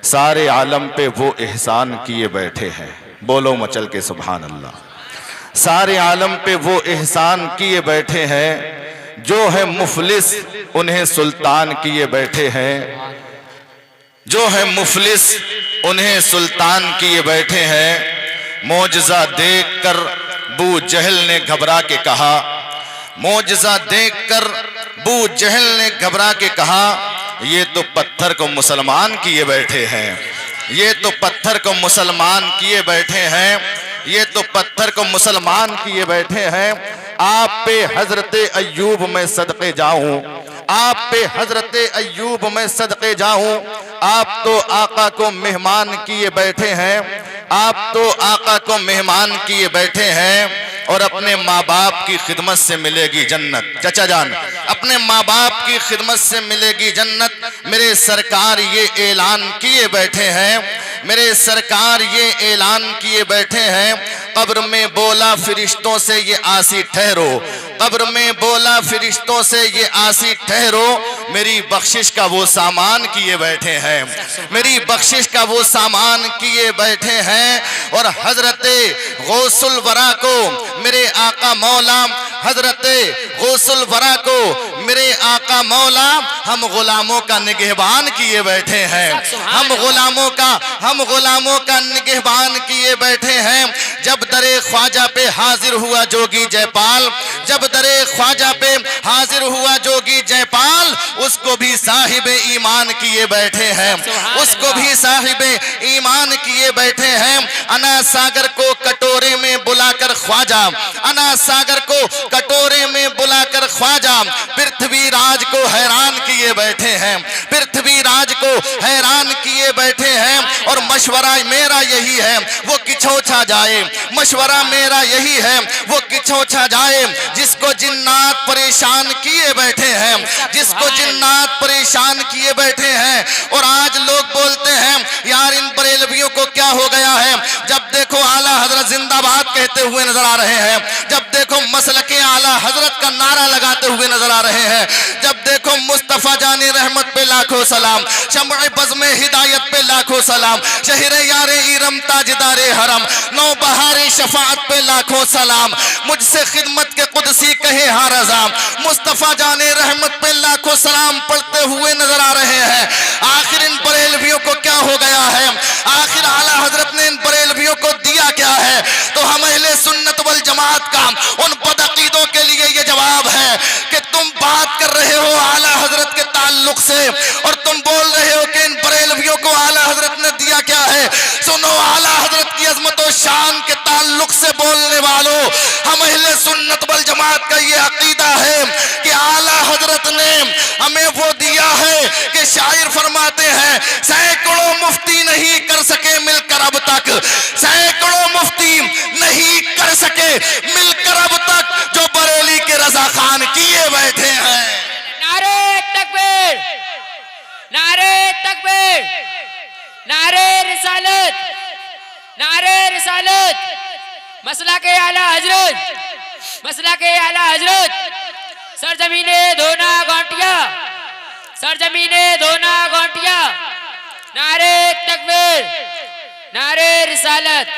سارے عالم پہ وہ احسان کیے بیٹھے ہیں، بولو مچل کے سبحان اللہ۔ سارے عالم پہ وہ احسان کیے بیٹھے ہیں، جو ہے مفلس انہیں سلطان کیے بیٹھے ہیں، جو ہے مفلس انہیں سلطان کیے بیٹھے ہیں۔ معجزہ دیکھ کر ابو جہل نے گھبرا کے کہا، معجزہ دیکھ کر ابو جہل نے گھبرا کے کہا، یہ تو پتھر کو مسلمان کیے بیٹھے ہیں، یہ تو پتھر کو مسلمان کیے بیٹھے ہیں، یہ تو پتھر کو مسلمان کیے بیٹھے ہیں۔ آپ پہ حضرت ایوب میں صدقے جاؤں، آپ پہ حضرت ایوب میں صدقے جاؤں، آپ تو آقا کو مہمان کیے بیٹھے ہیں، آپ تو آقا کو مہمان کیے بیٹھے ہیں، اور اپنے ماں باپ کی خدمت سے ملے گی جنت۔ چچا جان، اپنے ماں باپ کی خدمت سے ملے گی جنت۔ میرے سرکار یہ اعلان کیے بیٹھے ہیں، میرے سرکار یہ اعلان کیے بیٹھے ہیں، قبر میں بولا فرشتوں سے یہ آسی ٹھہرو، قبر میں بولا فرشتوں سے یہ آسی ٹھہرو، میری بخشش کا وہ سامان کیے بیٹھے ہیں، میری بخشش کا وہ سامان کیے بیٹھے ہیں۔ اور حضرت غوث الورا کو میرے آقا مولا، حضرت غوث الورا کو میرے آقا مولا ہم غلاموں کا نگہبان کیے بیٹھے ہیں، ہم غلاموں کا نگہبان کیے بیٹھے ہیں۔ جب در خواجہ پہ حاضر ہوا جوگی جے پال، جب در خواجہ پہ حاضر ہوا جوگی جے پال، اس کو بھی صاحب ایمان کیے بیٹھے ہیں، اس کو بھی صاحب ایمان کیے بیٹھے ہیں۔ انا ساگر کو کٹورے میں بلا کر خواجہ، انا ساگر کو کٹورے میں بلا کر خواجہ پرتھوی راج کو حیران کیے بیٹھے ہیں، پرتھوی راج کو حیران کیے بیٹھے ہیں۔ اور مشورہ میرا یہی ہے وہ کچھوچا جائے، مشورہ میرا یہی ہے وہ کچھوچا جائے، جس کو جنات پریشان کیے بیٹھے ہیں، جس کو جنات پریشان کیے بیٹھے ہیں۔ اور آج لوگ بولتے ہیں یار ان بریلویوں کو کیا ہو گیا ہے، جب دیکھو اعلیٰ حضرت زندہ باد کہتے ہوئے نظر آ رہے ہیں، جب دیکھو مسلک اعلیٰ حضرت کا نعرہ لگاتے ہوئے نظر آ رہے ہیں، جب دیکھو مصطفیٰ جان رحمت پہ لاکھوں سلام، شمع بزم ہدایت پہ لاکھوں سلام، شہر یار ارم تاجدار حرم، نو بہار شفاعت پہ لاکھوں سلام، مجھ سے خدمت کے قدسی کہے ہاں رضا، مصطفیٰ جان رحمت پہ لاکھوں سلام پڑھتے ہوئے نظر آ رہے ہیں۔ آخر ان بریلویوں کو کیا ہو گیا ہے، آخر اعلیٰ حضرت نے ان بریلویوں کو دیا کیا ہے؟ تو ہم اہل سنت والجماعت کا ان بدعقیدوں کے لیے یہ جواب ہے کہ تم بات کر رہے ہو اعلیٰ حضرت کے تعلق سے، اور تم بول رہے ہو کہ ان بریلویوں کو اعلیٰ حضرت نے دیا کیا ہے۔ سنو، اعلیٰ حضرت کی عظمت و شان کے تعلق سے بولنے والوں، ہم اہل سنت والجماعت کا یہ عقیدہ ہے کہ اعلیٰ حضرت نے ہمیں وہ دیا ہے کہ شاعر فرماتے ہیں سینکڑوں مفتی نہیں کر سکے مل کر اب تک، سینکڑوں مفتی نہیں کر سکے مل کر اب تک، جو بریلی کے رضا خان کیے بیٹھے ہیں۔ نعرہ تکبیر، نعرہ تکبیر، نعرہ رسالت، نعرہ رسالت، مسلک اعلیٰ حضرت، مسلک اعلیٰ حضرت، سرزمین دھونا گونٹیا، سرزمین دھونا گونٹیا، نعرہ تکبیر، نعرہ رسالت۔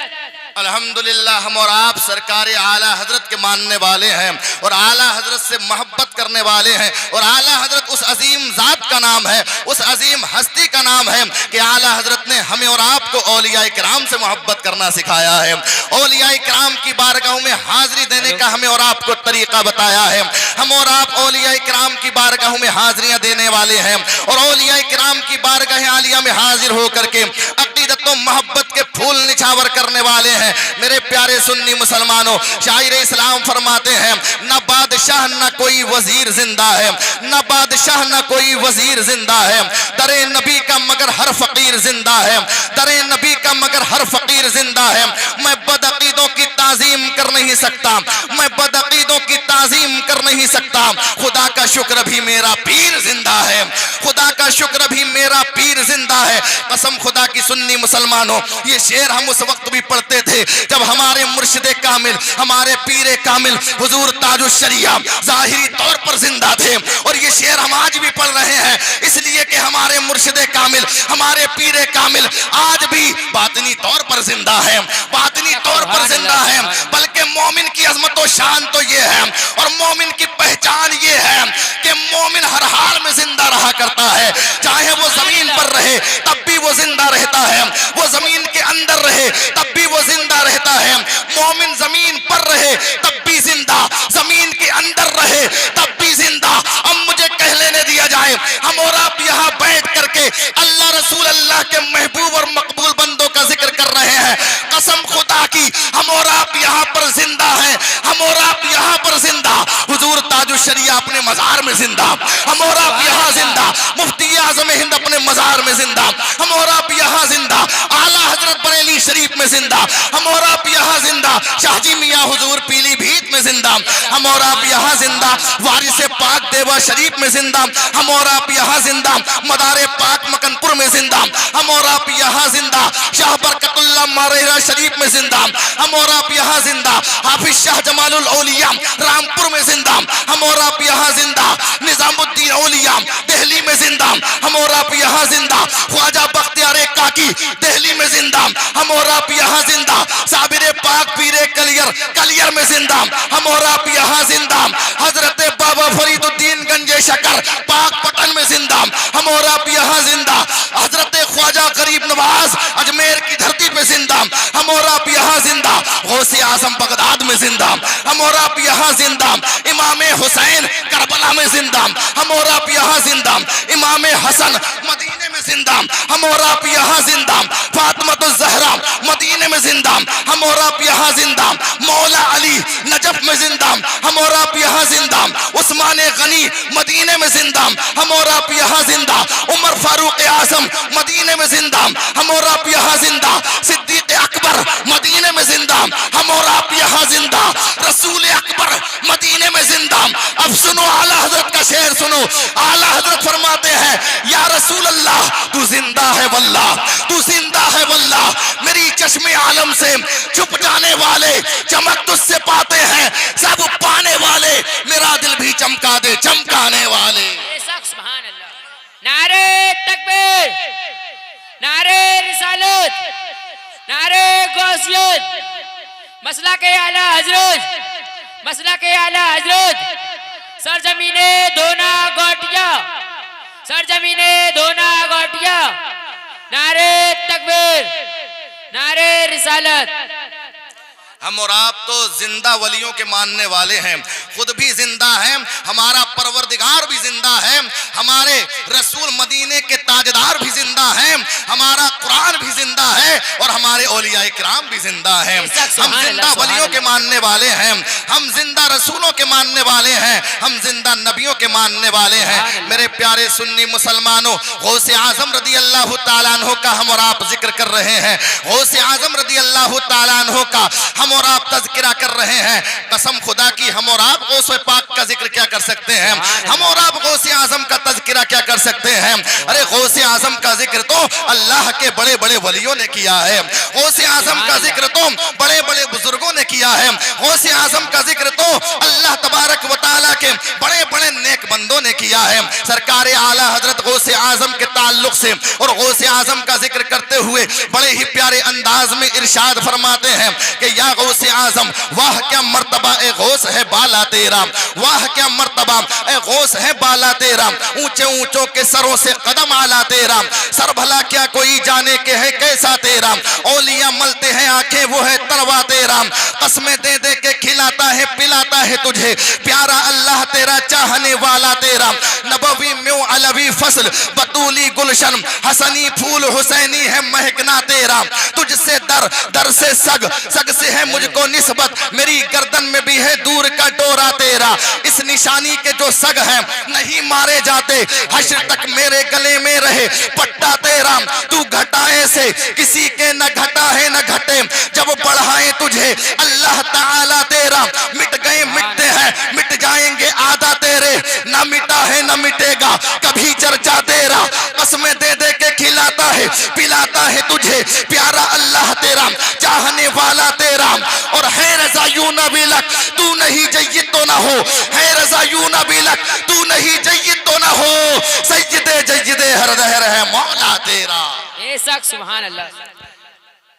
الحمدللہ ہم اور آپ سرکار اعلیٰ حضرت کے ماننے والے ہیں، اور اعلیٰ حضرت سے محبت کرنے والے ہیں، اور اعلیٰ حضرت اس عظیم ذات کا نام ہے، اس عظیم ہستی کا نام ہے کہ اعلیٰ حضرت نے ہمیں اور آپ کو اولیاء کرام سے محبت کرنا سکھایا ہے، اولیاء کرام کی بارگاہوں میں حاضری دینے کا ہمیں اور آپ کو طریقہ بتایا ہے۔ ہم اور آپ اولیاء کرام کی بارگاہوں میں حاضریاں دینے والے ہیں، اور اولیاء کرام کی بارگاہ عالیہ میں حاضر ہو کر کے عقیدت و محبت کے پھول نچھاور کرنے والے ہیں۔ میرے پیارے سنی مسلمانوں، شاعر اسلام فرماتے ہیں نہ بادشاہ نہ کوئی وزیر زندہ ہے، نہ بادشاہ نہ کوئی وزیر زندہ ہے، در نبی کا مگر ہر فقیر زندہ ہے، در نبی کا مگر ہر فقیر زندہ ہے۔ میں بدعقیدوں کی تعظیم کر نہیں سکتا، میں بدعقیدوں کی تعظیم کر نہیں سکتا، خدا کا شکر بھی میرا پیر زندہ ہے، خدا کا شکر بھی میرا پیر زندہ ہے۔ قسم خدا کی سنی مسلمانوں، یہ شعر ہم اس وقت بھی پڑھتے تھے جب ہمارے مرشد کامل، ہمارے پیر کامل حضور تاج الشریعہ ظاہری طور پر زندہ تھے، اور یہ شعر ہم آج بھی پڑھ رہے ہیں اس لیے کہ ہمارے مرشد کامل، ہمارے پیر کامل آج بھی باطنی طور پر زندہ ہے، باطنی طور پر زندہ ہے۔ بلکہ مومن کی عظمت و شان تو یہ ہے، اور مومن کی پہچان یہ ہے کہ مومن ہر حال میں زندہ رہا کرتا ہے، چاہے وہ زمین پر رہے تب بھی وہ زندہ رہتا ہے، وہ زمین کے اندر رہے تب بھی وہ زندہ رہتا ہے۔ مومن زمین پر رہے تب بھی زندہ، زمین کے اندر رہے تب بھی زندہ۔ اب مجھے کہہ لینے دیا جائے، ہم اور آپ یہاں بیٹھ کر کے اللہ رسول اللہ کے محبوب اور مقبول بندوں کا ذکر کر رہے ہیں، قسم خدا کی ہم اور آپ یہاں پر زندہ ہیں، ہم اور آپ یہاں پر زندہ، حضور تاج الشریعہ اپنے مزار میں زندہ، ہم اور آپ یہاں زندہ، مفتی اعظم ہند اپنے مزار میں زندہ، ہم اور آپ یہاں زندہ، اعلیٰ حضرت بریلی شریف میں زندہ، ہم اور آپ یہاں زندہ، شاہ جی میاں حضور پیلی بھیت میں زندہ، ہم اور آپ یہاں زندہ، وارث پاک دیوا شریف میں زندہ، ہم اور آپ یہاں زندہ، مدار پاک مکن پور میں زندہ، ہم اور آپ یہاں زندہ، شاہ برکت اللہ مارہرہ شریف میں زندہ، ہم اور آپ یہاں زندہ، حافظ شاہ جمال الاولیاء رامپور میں زندہ، ہم اور آپ یہاں زندہ، نظام الدین اولیاء دہلی میں زندہ، ہم اور آپ یہاں زندہ، خواجہ بختیار کاکی دہلی میں زندہ، ہم اور آپ یہاں زندہ، صابر پاک پیر کلیر میں زندہ، ہم اور آپ یہاں زندہ، حضرت بابا فرید الدین گنج شکر پاک پٹن میں زندہ، ہم اور آپ یہاں زندہ، حضرت خواجہ غریب نواز اجمیر کی دھرتی پہ زندہ، ہم اور آپ یہاں زندہ، غوث اعظم بغداد میں زندہ، ہم اور آپ یہاں زندہ، امام حسین کربلا میں زندہ، ہم اور آپ یہاں زندہ، امام حسن مدینے میں زندہ، ہم اور آپ یہاں زندہ، فاطمۃ الزہرا مدینے میں زندہ، ہم اور آپ یہاں زندہ، مولا علی نجف میں زندہ، ہم اور آپ یہاں زندہ، عثمان غنی مدینے میں زندہ، ہم اور آپ یہاں زندہ، عمر فاروق اعظم مدینے میں زندہ، ہم اور آپ یہاں زندہ، صدیق اکبر مدینے میں زندہ، ہم اور آپ یہاں زندہ، رسول اکبر مدینے میں زندہ۔ اب سنو اعلیٰ حضرت کا شعر سنو، اعلیٰ حضرت فرماتے ہیں یا رسول اللہ تو زندہ ہے واللہ، تو زندہ ہے واللہ، میری چشم عالم سے چھپ جانے والے چمک تجھ سے پاتے ہیں، سب پانے والے میرا دل بھی چمکا دے چمکانے والے۔ سبحان اللہ، نعرہ تکبیر، نعرہ رسالت، نعرہ غوثیت، مسلک اعلیٰ حضرت، مسلک اعلیٰ حضرت، سرزمین دونا گوٹیا، سرزمین دونا گوٹیا، نعرہ تکبیر، نعرہ رسالت۔ ہم اور آپ تو زندہ ولیوں کے ماننے والے ہیں، خود بھی زندہ ہیں، ہمارا پروردگار بھی زندہ ہے، ہمارے رسول مدینے کے تاجدار بھی زندہ ہیں، ہمارا قرآن بھی زندہ ہے، اور ہمارے اولیاء کرام بھی زندہ ہیں۔ ہم زندہ ولیوں کے ماننے والے ہیں، ہم زندہ رسولوں کے ماننے والے ہیں، ہم زندہ نبیوں کے ماننے والے ہیں۔ میرے پیارے سنی مسلمانوں، غوث اعظم رضی اللہ تعالیٰ عنہ کا ہم اور آپ ذکر کر رہے ہیں، غوث اعظم رضی اللہ تعالیٰ عنہ کا ہم اور آپ تذکرہ کر رہے ہیں۔ قسم خدا کی ہم اور آپ غوث پاک کا ذکر کیا کر سکتے ہیں، ہم اور آپ غوث اعظم کا تذکرہ کیا کر سکتے ہیں۔ ارے غوث اعظم کا ذکر تو اللہ کے بڑے بڑے ولیوں نے کیا ہے، غوث اعظم کا ذکر تو بڑے بڑے بزرگوں نے کیا ہے، غوث اعظم کا ذکر تو اللہ تبارک و تعالیٰ کے بڑے بڑے نیک بندوں نے کیا ہے۔ سرکار اعلیٰ حضرت غوث اعظم کے تعلق سے اور غوث اعظم کا ذکر کرتے ہوئے بڑے ہی پیارے انداز میں ارشاد فرماتے ہیں کہ یا غوث اعظم واہ کیا مرتبہ اے غوث ہے بالا تیرا، واہ کیا مرتبہ اے غوث ہے بالا تیرا، اونچے اونچوں کے سروں سے قدم آلا تیرا، سر بھلا کیا کوئی جانے کے ہے کیسا تیرا، اولیاء ملتے ہیں آنکھیں وہ ہے تروا تیرا، قسمیں دے دے کے کھلاتا ہے پلاتا ہے تجھے، پیارا اللہ تیرا چاہنے والا تیرا، نبوی میو علوی فصل بطولی گلشن حسنی پھول حسینی ہے مہکنا تیرا، تجھ سے در در سے سگ سگ سے ہے مجھ کو نسبت، میری گردن میں بھی ہے دور کا ڈورا تیرا، اس نشانی کے جو سگ ہیں نہیں مارے جاتے، حشر تک میرے گلے میں رہے پٹا تیرا، تو گھٹائے سے کسی کے نہ گھٹا ہے نہ گھٹے، جب بڑھائیں تجھے اللہ تعالیٰ تیرا، مٹ گئے مٹتے ہیں مٹ جائیں گے آدھا تیرے، نہ مٹا ہے نہ مٹے گا کبھی چرچا تیرا، قسمیں دے دے کے کھلاتا ہے پلاتا ہے تجھے پیارا اللہ تیرا، چاہنے والا تیرا، اور ہے رضا یوں نہ بھی لک تو نہیں جید تو نہ ہو، ہے رضا یوں نہ بھی لک تو نہیں جید تو نہ ہو، سید جید ہر دہر ہے مولا تیرا، بے شک سبحان اللہ،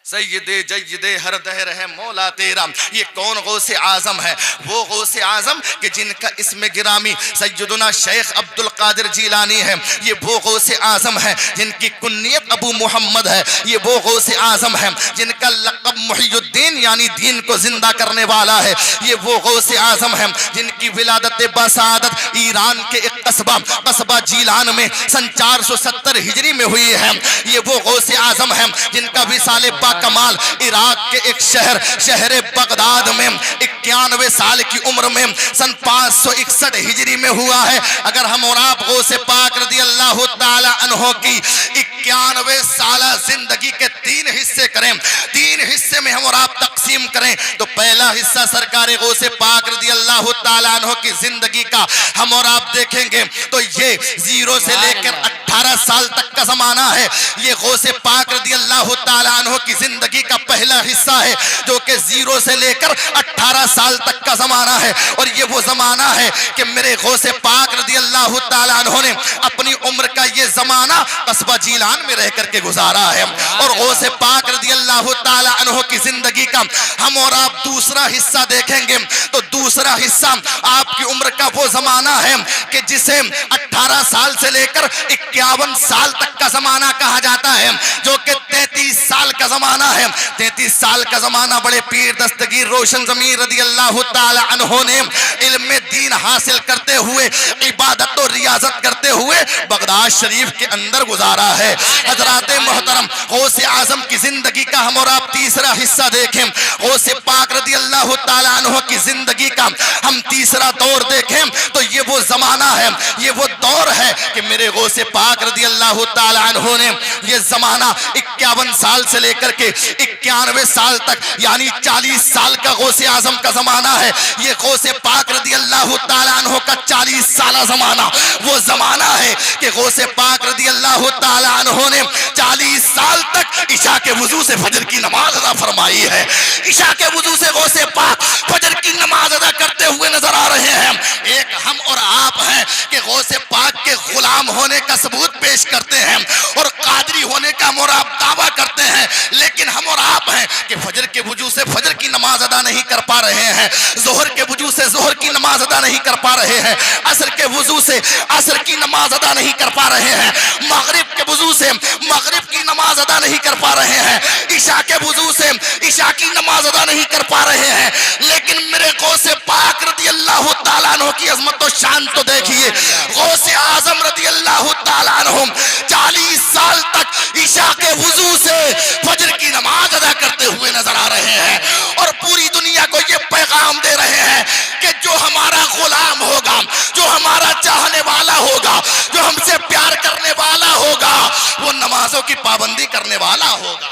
سید جید ہر دہر ہے مولا تیرا۔ یہ کون غوث اعظم ہے؟ وہ غوث اعظم کہ جن کا اسم گرامی سیدنا شیخ عبد القادر جیلانی ہے، یہ وہ غوث اعظم ہے جن کی کنیت ابو محمد ہے، یہ وہ غوث اعظم ہے جن کا لقب محی الدین یعنی دین کو زندہ کرنے والا ہے، یہ وہ غوث اعظم ہے جن کی ولادت بسعادت ایران کے ایک قصبہ جیلان میں سن 470 ہجری میں ہوئی ہے، یہ وہ غوث اعظم ہے جن کا وصال کمال عراق کے ایک شہر بغداد میں 91 سال کی عمر میں سن 561 ہجری میں ہوا ہے۔ اگر ہم اور آپ غوث پاک رضی اللہ تعالی عنہ کی 91 سالہ زندگی کے 3 حصے کریں، 3 حصے میں ہم اور آپ تقسیم کریں تو پہلا حصہ سرکار غوث پاک رضی اللہ تعالی عنہ کی زندگی کا ہم اور آپ دیکھیں گے تو یہ 0 سے لے کر 18 سال تک کا زمانہ ہے، یہ غوث پاک رضی اللہ تعالی عنہ کی زندگی کا پہلا حصہ ہے جو کہ 0 سے لے کر 18 سال تک کا زمانہ ہے، اور یہ وہ زمانہ ہے کہ میرے غوث پاک رضی اللہ تعالی عنہ نے اپنی عمر کا یہ زمانہ قصبہ جیلان میں رہ کر کے گزارا ہے، اور غوث پاک رضی اللہ تعالی عنہ کی زندگی کا ہم اور آپ دوسرا حصہ دیکھیں گے تو دوسرا حصہ آپ کی عمر کا وہ زمانہ ہے کہ جسے 18 سال سے لے کر 51 سال تک کا زمانہ کہا جاتا ہے، جو کہ 33 سال کا زمانہ ہے۔ 33 سال کا زمانہ بڑے پیر دستگیر روشن ضمیر رضی اللہ تعالی عنہ نے علم دین حاصل کرتے ہوئے عبادت و ریاضت کرتے ہوئے بغداد شریف کے اندر گزارا ہے۔ حضرات محترم غوث اعظم کی زندگی کا ہم اور آپ تیسرا حصہ دیکھیں، غوث پاک رضی اللہ تعالی عنہ کی زندگی کا ہم تیسرا دور دیکھیں تو یہ وہ زمانہ ہے، یہ وہ دور ہے کہ میرے غوث پاک رضی اللہ تعالی عنہ نے یہ زمانہ 51 سال سے لے کر کے 91 سال تک یعنی 40 سال کا غوث اعظم کا زمانہ ہے۔ یہ غوث پاک رضی اللہ تعالی عنہ کا 40 سالہ زمانہ وہ زمانہ ہے کہ غوث پاک رضی اللہ تعالی عنہ نے 40 سال تک عشاء کے وضو سے فجر کی نماز ادا فرمائی ہے۔ عشاء کے وضو سے غوث پاک فجر کی نماز ادا کرتے ہوئے نظر آ رہے ہیں۔ ایک ہم اور آپ ہیں کہ غوث پاک کے غلام ہونے کا ثبوت پیش کرتے ہیں اور قادری ہونے کا ہم اور آپ دعویٰ کرتے ہیں، لیکن ہم اور آپ ہیں کہ فجر کے وضو سے فجر کی نماز ادا نہیں کر پا رہے ہیں، ظہر کے وضو سے ظہر کی نماز ادا نہیں کر پا رہے ہیں، عصر کے وضو سے عصر کی نماز ادا نہیں کر پا رہے ہیں، مغرب کے وضو سے مغرب کی نماز ادا نہیں کر پا رہے ہیں، عشاء کے وضو سے عشاء کی نماز ادا نہیں کر پا رہے ہیں، لیکن میرے غوث پاک رضی اللہ تعالیٰ عنہ کی عظمت و شان تو دیکھیے۔ غوث اعظم رضی اللہ تعالیٰ عنہ 40 سال تک عشاء کے وضو سے فجر کی نماز ادا کرتے ہوئے نظر آ رہے ہیں اور پوری دنیا کو یہ پیغام دے رہے ہیں کہ جو ہمارا غلام ہوگا، جو ہمارا چاہنے والا ہوگا، جو ہم سے پیار کرنے والا ہوگا، وہ نمازوں کی پابندی کرنے والا ہوگا،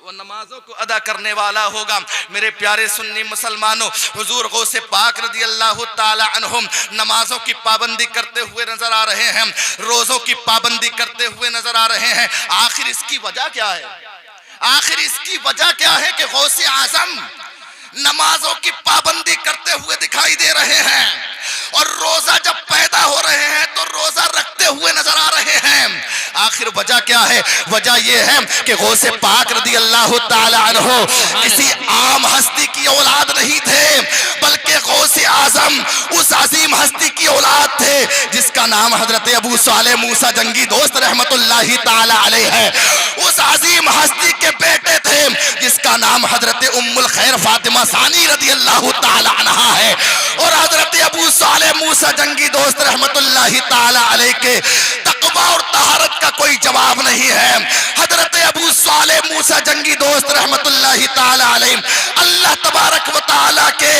وہ نمازوں کو ادا کرنے والا ہوگا۔ میرے پیارے سنی مسلمانوں، حضور غوث پاک رضی اللہ تعالی عنہ نمازوں کی پابندی کرتے ہوئے نظر آ رہے ہیں، روزوں کی پابندی کرتے ہوئے نظر آ رہے ہیں۔ آخر اس کی وجہ کیا ہے؟ آخر اس کی وجہ کیا ہے کہ غوث اعظم نمازوں کی پابندی کرتے ہوئے دکھائی دے رہے ہیں اور روزہ جب پیدا ہو رہے ہیں تو روزہ رکھتے ہوئے نظر آ رہے ہیں؟ آخر وجہ کیا ہے؟ وجہ یہ ہے کہ غوث پاک رضی اللہ تعالی عنہ کسی عام ہستی کی اولاد نہیں تھے، بلکہ غوث اعظم اس عظیم ہستی کی اولاد تھے جس کا نام حضرت ابو صالح موسیٰ جنگی دوست رحمت اللہ تعالی علیہ ہے۔ اس عظیم ہستی کے بیٹے تھے جس کا نام حضرت ام الخیر فاطمہ ثانی رضی اللہ تعالی عنہ ہے، اور حضرت ابو صالح موسیٰ جنگی دوست رحمت اللہ تعالی علیہ کے تقوی اور طہارت کا کوئی جواب نہیں ہے۔ حضرت ابو صالح موسیٰ جنگی دوست رحمت اللہ تعالی علیہ اللہ تبارک و تعالی کے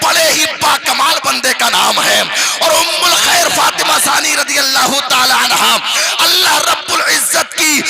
بڑے ہی باکمال بندے کا نام ہے، اور ام الخیر فاطمہ ثانی رضی اللہ تعالی عنہ اللہ رب العزت کی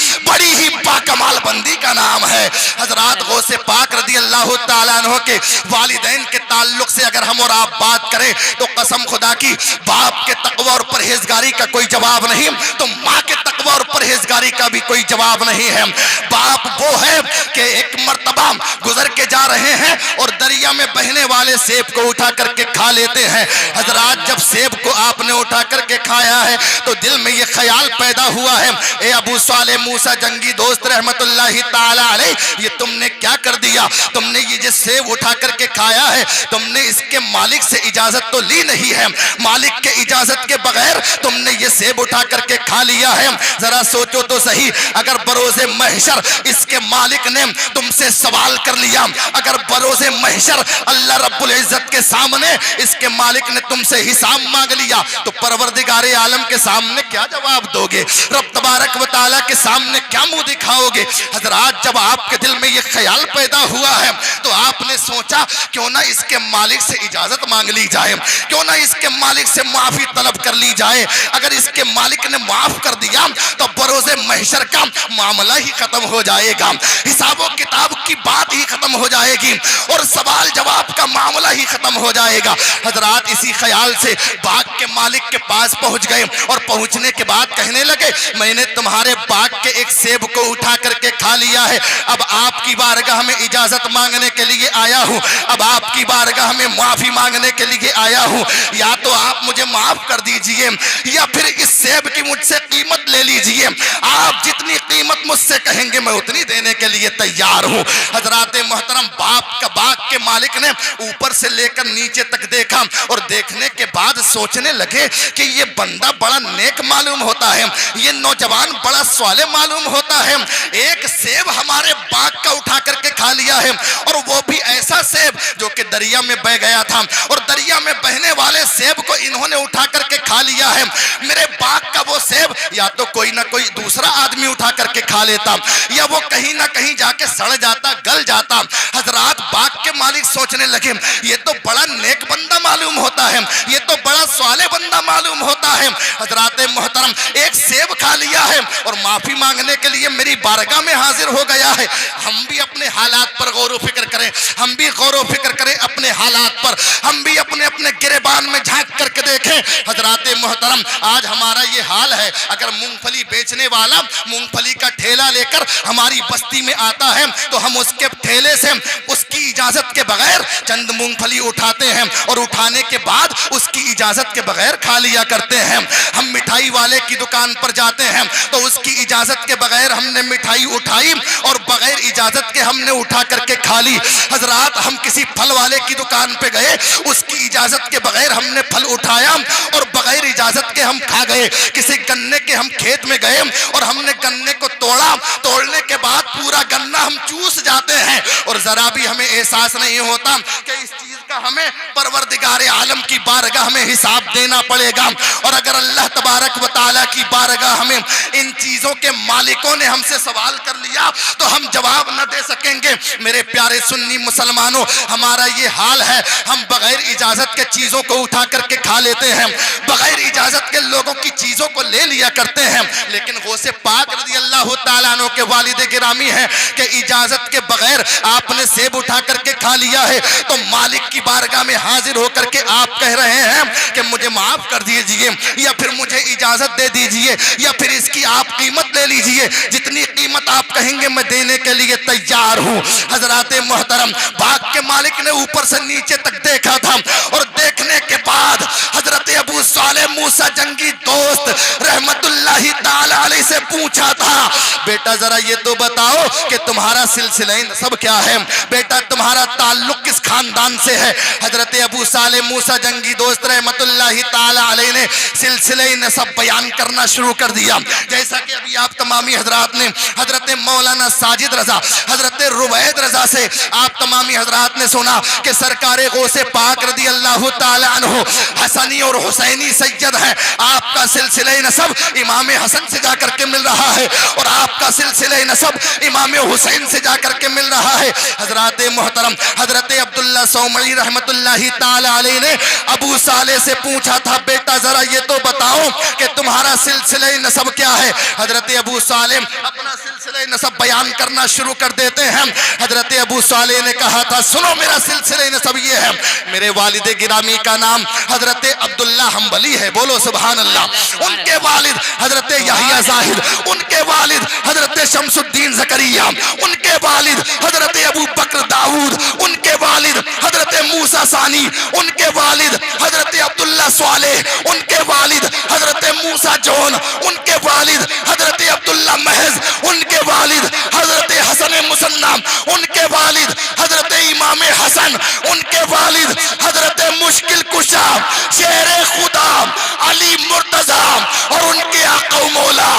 باکمال بندی کا نام ہے۔ حضرات غوث پاک رضی اللہ تعالیٰ عنہ کے والدین کے تعلق سے اگر ہم اور آپ بات کریں تو قسم خدا کی باپ کے تقوی اور پرہیزگاری کا کوئی جواب نہیں تو ماں کے تقوی اور پرہیزگاری کا بھی کوئی جواب نہیں ہے۔ باپ وہ ہے کہ ایک مرتبہ گزر کے جا رہے ہیں اور دریا میں بہنے والے سیب کو اٹھا کر کے کھا لیتے ہیں۔ حضرات جب سیب کو آپ نے اٹھا کر کے کھایا ہے تو دل میں یہ خیال پیدا ہوا ہے، اے ابو صالح موسیٰ جنگی دوست رحمت اللہ تعالی علیہ، یہ تم نے کیا کر دیا؟ تم نے یہ جو سیب اٹھا کر کے کھایا ہے تم نے اس کے مالک سے اجازت تو لی نہیں ہے، مالک کے اجازت کے بغیر تم نے یہ سیب اٹھا کر کے کھا لیا ہے۔ ذرا سوچو تو صحیح، اگر بروز محشر اس کے مالک نے تم سے سوال کر لیا، اگر بروز محشر اللہ رب العزت کے سامنے اس کے مالک نے تم سے حساب مانگ لیا تو پروردگار عالم کے سامنے کیا جواب دو گے؟ رب تبارک و تعالیٰ کے سامنے کیا منہ دکھاؤ گے؟ حضرات جب آپ کے دل میں یہ خیال پیدا ہوا ہے تو آپ نے سوچا کیوں نہ اس کے مالک سے اجازت مانگ لی جائے، کیوں نہ اس کے مالک سے معافی طلب کر لی جائے۔ اگر اس کے مالک نے معاف کر دیا تو بروز محشر کا معاملہ ہی ختم ہو جائے گا، حساب و کتاب کی بات ہی ختم ہو جائے گی اور سوال جواب کا معاملہ ہی ختم ہو جائے گا۔ حضرات اسی خیال سے باغ کے مالک کے پاس پہنچ گئے اور پہنچنے کے بعد کہنے لگے میں نے تمہارے باغ کے ایک سیب کو اٹھا کر کے کھا لیا ہے، اب آپ کی بارگاہ میں اجازت مانگنے کے لیے آیا ہوں، اب آپ کی بارگاہ میں معافی مانگنے کے لیے آیا ہوں، یا تو آپ مجھے معاف کر دیجئے یا پھر اس سیب کی مجھ سے قیمت لے لیجئے، آپ جتنی قیمت مجھ سے کہیں گے میں اتنی دینے کے لیے تیار ہوں۔ حضرات محترم باغ کے مالک نے اوپر سے لے کر نیچے تک دیکھا اور دیکھنے کے بعد سوچنے لگے کہ یہ بندہ بڑا نیک معلوم ہوتا ہے، یہ نوجوان بڑا صالح معلوم ہوتا ہے، ایک سیب ہمارے باغ کا اٹھا کر کے کھا لیا ہے اور وہ بھی ایسا سیب جو کہ دریا میں بہ گیا تھا اور دریا میں بہنے والے سیب کو انہوں نے اٹھا کر کے کھا لیا ہے۔ میرے باغ کا وہ سیب یا تو کوئی نہ کوئی دوسرا آدمی اٹھا کر کے کھا لیتا یا وہ کہیں نہ کہیں جا کے سڑ جاتا، گل جاتا۔ حضرات باغ کے مالک سوچنے لگے یہ تو بڑا نیک بندہ معلوم ہوتا ہے، یہ تو بڑا صالح بندہ معلوم ہوتا ہے، حضرات محترم ایک سیب کھا لیا ہے اور معافی مانگنے کے لیے میری بارگاہ میں حاضر ہو گیا ہے۔ ہم بھی اپنے حالات پر غور و فکر کریں، ہم بھی غور و فکر کریں اپنے حالات پر، ہم بھی اپنے گریبان میں جھانک کر کے دیکھیں۔ حضرات محترم آج ہمارا یہ حال ہے، اگر مونگ پھلی بیچنے والا مونگ پھلی کا ٹھیلا لے کر ہماری بستی میں آتا ہے تو ہم اس کے ٹھیلے سے اس کی اجازت کے بغیر چند مونگ پھلی اٹھاتے ہیں اور اٹھانے کے بعد اس کی اجازت کے بغیر کھا لیا کرتے ہیں۔ ہم مٹھائی والے کی دکان پر جاتے ہیں تو اس کی اجازت کے بغیر ہم نے مٹھائی اٹھائی اور بغیر اجازت کے ہم نے اٹھا کر کے کھا لی۔ حضرات ہم کسی پھل والے کی دکان پہ گئے، اس کی اجازت کے بغیر ہم نے پھل اٹھایا اور بغیر اجازت کے ہم کھا گئے۔ کسی گنے کے ہم کھیت میں گئے اور ہم نے گنے کو توڑا، توڑنے کے بعد پورا گنا ہم چوس جاتے ہیں اور ذرا بھی ہمیں احساس نہیں ہوتا کہ اس چیز کا ہمیں پروردگار عالم کی بارگاہ میں حساب دینا پڑے گا۔ اور اگر اللہ تبارک و تعالیٰ کی بارگاہ ہمیں ان چیزوں کے مالکوں نے ہم سے سوال کر لیا تو ہم جواب نہ دے سکیں گے۔ میرے پیارے سنی مسلمانوں ہمارا یہ حال ہے، ہم بغیر اجازت کے چیزوں کو اٹھا کر کے کھا لیتے ہیں، بغیر اجازت کے لوگوں کی چیزوں کو لے لیا کرتے ہیں، لیکن غوث پاک رضی اللہ تعالیٰ عنہ کے والد گرامی ہیں کہ اجازت کے بغیر آپ نے سیب اٹھا کر کے کھا لیا ہے تو مالک کی بارگاہ میں حاضر ہو کر کے آپ کہہ رہے ہیں کہ مجھے معاف کر دیجئے یا پھر مجھے اجازت دے دیجئے یا پھر اس کی آپ قیمت لے لیجئے، جتنی قیمت آپ کہیں گے میں دینے کے لیے تیار ہوں۔ حضرات محترم باغ کے مالک نے اوپر سے نیچے تک دیکھا تھا اور دیکھنے کے بعد حضرت ابو صالح موسیٰ جنگی دوست رحمت اللہ تعالی علیہ سے پوچھا تھا بیٹا ذرا یہ تو بتاؤ کہ تمہارا سلسلہ نسب کیا ہے، بیٹا تمہارا تعلق کس خاندان سے ہے؟ حضرت ابو صالح موسیٰ جنگی دوست رحمت اللہ تعالی علیہ نے سلسلہ نسب بیان کرنا شروع کر دیا، جیسا کہ ابھی آپ تمامی حضرات نے حضرت مولانا ساجد رضا، حضرت روید رضا سے آپ تمامی حضرات نے سنا کہ سرکار غوث پاک رضی اللہ تعالی عنہ حسنی اور حسینی سید ہیں. آپ کا سلسلہ نسب امام حسن سے جا کر کے مل رہا ہے اور آپ کا سلسلہ نسب امام حسین سے جا کر کے مل رہا ہے. حضرات محترم حضرت عبداللہ سومعی رحمت اللہ تعالی علیہ نے ابو صالح سے پوچھا تھا بیٹا ذرا یہ تو بتاؤ کہ تمہارا سلسلہ نسب کیا ہے. حضرت ابو صالح اپنا سلسلہ نسب بیان کرنا شروع کر دیتے ہیں. حضرت ابو صالح نے کہا تھا سنو میرا سلسلہ نسب یہ ہے, میرے والد گرامی کا نام حضرت عبداللہ حنبلی ہے, بولو سبحان اللہ. ان کے والد حضرت یحییٰ زاہد, ان کے والد حضرت شمس الدین زکریا, ان کے والد حضرت ابو بکر داؤد, ان کے والد حضرت موسیٰ ثانی, ان کے والد حضرت عبداللہ صالح, ان کے والد حضرت موسیٰ جون, ان کے والد حضرت عبداللہ محض, ان کے والد حضرت حسن مسنہ, ان کے والد حضرت امام حسن, ان کے والد حضرت مشکل کشا شیر خدا علی مرتضی, اور ان کے آقا و مولا